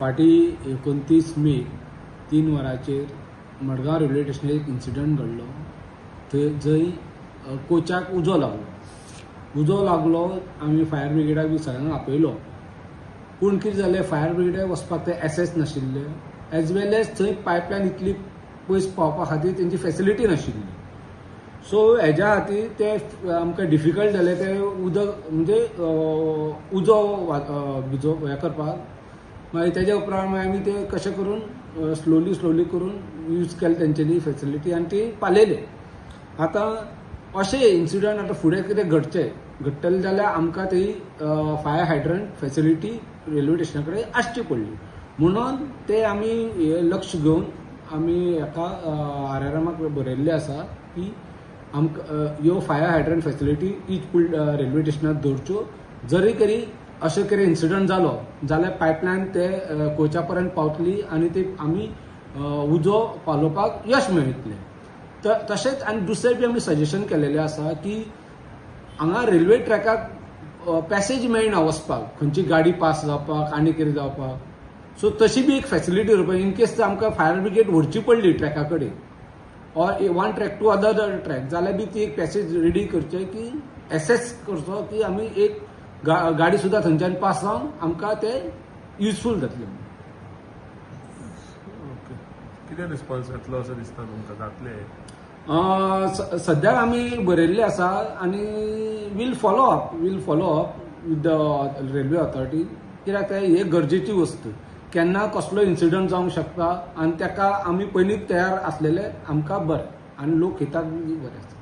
फाटी 29 मे 3 वरांचेर मडगांव रेल्वे स्टेशनार एक इन्सिडंट घडलो. जंय कोचाक उजो लागलो. आमी फायर ब्रिगेडाक बी सगळ्यांक आपयलो. पूण कितें जालें, फायर ब्रिगेडाक वचपाक ते एसेस नाशिल्ले, एज वेल एज थंय पायपलायन इतली पयस पावपा खातीर तेंची फॅसिलिटी नाशिल्ली. सो हेज्या खातीर ते आमकां डिफिकल्ट जालें ते उदक म्हणजे उजो हें करपाक. मागीर तेज्या उपरांत आमी ते कशें करून स्लोली करून यूज केलें तेंच्यांनी फॅसिलिटी आनी ती पालयले. आतां अशें इन्सिडंट आतां फुडें कितें घडटलें जाल्यार आमकां ती फायर हायड्रंट फॅसिलिटी रेल्वे स्टेशना कडेन आसची पडली. म्हणून ते आमी लक्ष घेवन आमी हेका RRMाक बरयल्लें आसा की आमकां ह्यो फायर हायड्रंट फॅसिलिटी इच रेल्वे स्टेशनार दवरच्यो. जरी तरी अशें कितें इन्सिडंट जालो जाल्यार पायपलायन ते कोचा पर्यंत पावतली आनी ती आमी उजो पालोवपाक यश मेळटलें. तशेंच आनी दुसरें बी आमी सजेशन केलेलें आसा की हांगा रेल्वे ट्रॅकाक पॅसेज मेळना वचपाक, खंयची गाडी पास जावपाक आनी कितें जावपाक. सो तशी बी एक फॅसिलिटी दवरपाक इन केस आमकां फायर ब्रिगेड व्हरची पडली ट्रॅका कडेन or one track to other track जाल्यार बी ती एक पॅसेज रेडी करचे की एसेस करचो की आमी एक गाडी सुद्दां थंयच्यान पास जावन आमकां ते युजफूल जातलें. कितें रिस्पॉन्स येतलो असो दिसता तुमकां? जातले सद्याक आमी बरयल्ले आसा आनी will follow up with the railway authority. कित्याक हे गरजेची वस्त. केन्ना कसलो इन्सिडंट जावंक शकता आनी ताका आमी पयलींच तयार आसलेले आमकां बरें आनी लोक हिताक बी बरें आसता.